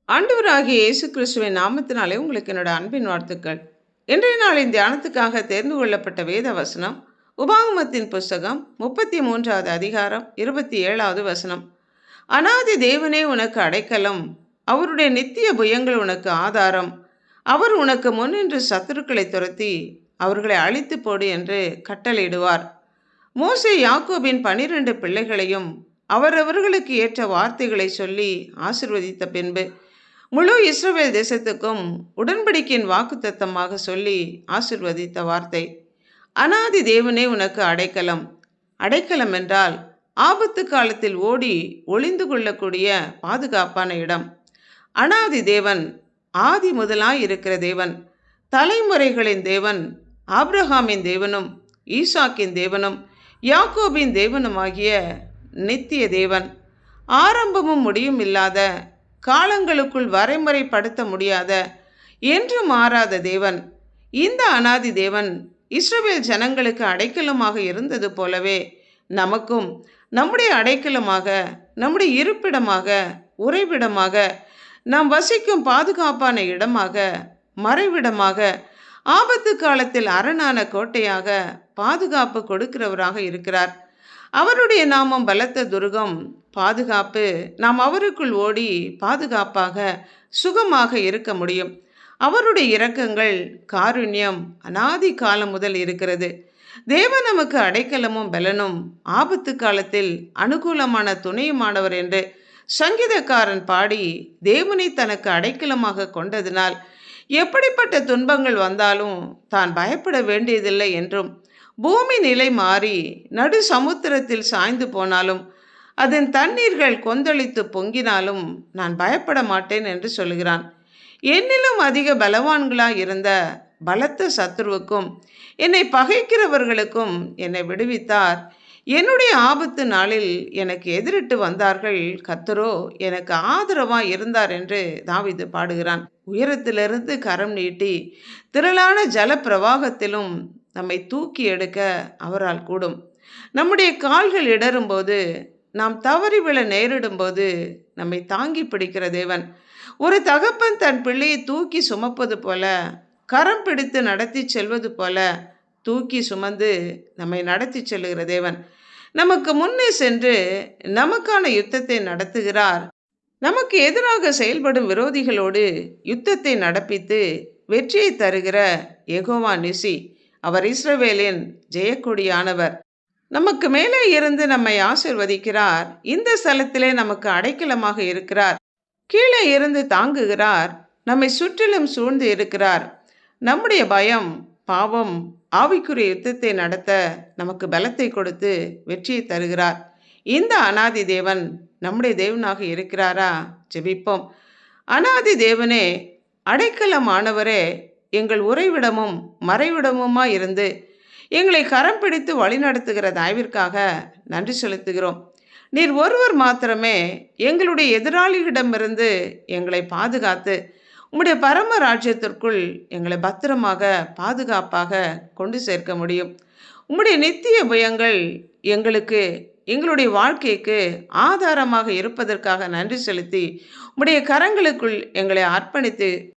ஆண்டவராகிய இயேசு கிறிஸ்துவின் நாமத்தினாலே உங்களுக்கு என்னோட அன்பின் வாழ்த்துக்கள். இன்றைய நாளின் தியானத்துக்காக தேர்ந்து கொள்ளப்பட்ட வேத வசனம் உபாகமத்தின் புஸ்தகம் 33வது அதிகாரம் 27வது வசனம். அனாதி தேவனே உனக்கு அடைக்கலம், அவருடைய நித்திய புயங்கள் உனக்கு ஆதாரம். அவர் உனக்கு முன்னின்று சத்துருக்களை துரத்தி அவர்களை அழித்து போடு என்று கட்டளையிடுவார். மோசே யாக்கோபின் 12 பிள்ளைகளையும் அவரவர்களுக்கு ஏற்ற வார்த்தைகளை சொல்லி ஆசிர்வதித்த பின்பு முழு இஸ்ரவேல் தேசத்துக்கும் உடன்படிக்கையின் வாக்குத்தத்தமாக சொல்லி ஆசிர்வதித்த வார்த்தை, அனாதி தேவனே உனக்கு அடைக்கலம். அடைக்கலம் என்றால் ஆபத்து காலத்தில் ஓடி ஒளிந்து கொள்ளக்கூடிய பாதுகாப்பான இடம். அனாதி தேவன், ஆதி முதலாய் இருக்கிற தேவன், தலைமுறைகளின் தேவன், ஆபிரகாமின் தேவனும் ஈசாக்கின் தேவனும் யாக்கோபின் தேவனுமாகிய நித்திய தேவன், ஆரம்பமும் முடியும் இல்லாத, காலங்களுக்குள் வரைமுறைப்படுத்த முடியாத, என்று மாறாத தேவன். இந்த அனாதி தேவன் இஸ்ரவேல் ஜனங்களுக்கு அடைக்கலமாக இருந்தது போலவே நமக்கும் நம்முடைய அடைக்கலமாக, நம்முடைய இருப்பிடமாக, உறைவிடமாக, நாம் வசிக்கும் பாதுகாப்பான இடமாக, மறைவிடமாக, ஆபத்து காலத்தில் அரணான கோட்டையாக பாதுகாப்பு கொடுக்கிறவராக இருக்கிறார். அவருடைய நாமம் பலத்த துருகம், பாதுகாப்பு. நாம் அவருக்குள் ஓடி பாதுகாப்பாக சுகமாக இருக்க முடியும். அவருடைய இரக்கங்கள், காருண்யம் அனாதி காலம் முதல் இருக்கிறது. தேவன் நமக்கு அடைக்கலமும் பலனும், ஆபத்து காலத்தில் அனுகூலமான துணையுமானவர் என்று சங்கீதக்காரன் பாடி தேவனை தனக்கு அடைக்கலமாக கொண்டதினால் எப்படிப்பட்ட துன்பங்கள் வந்தாலும் தான் பயப்பட வேண்டியதில்லை என்றும், பூமி நிலை மாறி நடு சமுத்திரத்தில் சாய்ந்து போனாலும், அதன் தண்ணீர்கள் கொந்தளித்து பொங்கினாலும் நான் பயப்பட மாட்டேன் என்று சொல்கிறான். என்னிலும் அதிக பலவான்களாய் இருந்த பலத்த சத்துருவுக்கும் என்னை பகைக்கிறவர்களுக்கும் என்னை விடுவித்தார். என்னுடைய ஆபத்து நாளில் எனக்கு எதிரிட்டு வந்தார்கள், கர்த்தரோ எனக்கு ஆதரவாய் இருந்தார் என்று தாவீது பாடுகிறான். உயரத்திலிருந்து கரம் நீட்டி திரளான ஜல பிரவாகத்திலும் நம்மை தூக்கி எடுக்க அவரால் கூடும். நம்முடைய கால்கள் இடரும்போது, நாம் தவறி விழ நேரிடும்போது நம்மை தாங்கி பிடிக்கிற தேவன். ஒரு தகப்பன் தன் பிள்ளையை தூக்கி சுமப்பது போல, கரம் பிடித்து நடத்தி செல்வது போல தூக்கி சுமந்து நம்மை நடத்தி செல்லுகிற தேவன். நமக்கு முன்னே சென்று நமக்கான யுத்தத்தை நடத்துகிறார். நமக்கு எதிராக செயல்படும் விரோதிகளோடு யுத்தத்தை நடப்பித்து வெற்றியை தருகிற யெகோவா நிசி. அவர் இஸ்ரவேலின் ஜெயக்கொடியானவர். நமக்கு மேலே இருந்து நம்மை ஆசிர்வதிக்கிறார். இந்த ஸ்தலத்திலே நமக்கு அடைக்கலமாக இருக்கிறார். கீழே இருந்து தாங்குகிறார். நம்மை சுற்றிலும் சூழ்ந்து இருக்கிறார். நம்முடைய பயம், பாவம், ஆவிக்குரிய யுத்தத்தை நடத்த நமக்கு பலத்தை கொடுத்து வெற்றியை தருகிறார். இந்த அனாதி தேவன் நம்முடைய தேவனாக இருக்கிறாரா? ஜெபிப்போம். அனாதி தேவனே, அடைக்கலமானவரே, எங்கள் உறைவிடமும் மறைவிடமுமாய் இருந்து எங்களை கரம் பிடித்து வழிநடத்துகிற தயவிற்காக நன்றி செலுத்துகிறோம். நீர் ஒருவர் மாத்திரமே எங்களுடைய எதிராளிகளிடமிருந்து எங்களை பாதுகாத்து உம்முடைய பரம ராஜ்யத்திற்குள் எங்களை பத்திரமாக பாதுகாப்பாக கொண்டு சேர்க்க முடியும். உம்முடைய நித்திய புயங்கள் எங்களுக்கு, எங்களுடைய வாழ்க்கைக்கு ஆதாரமாக இருப்பதற்காக நன்றி செலுத்தி உம்முடைய கரங்களுக்குள் எங்களை அர்ப்பணித்து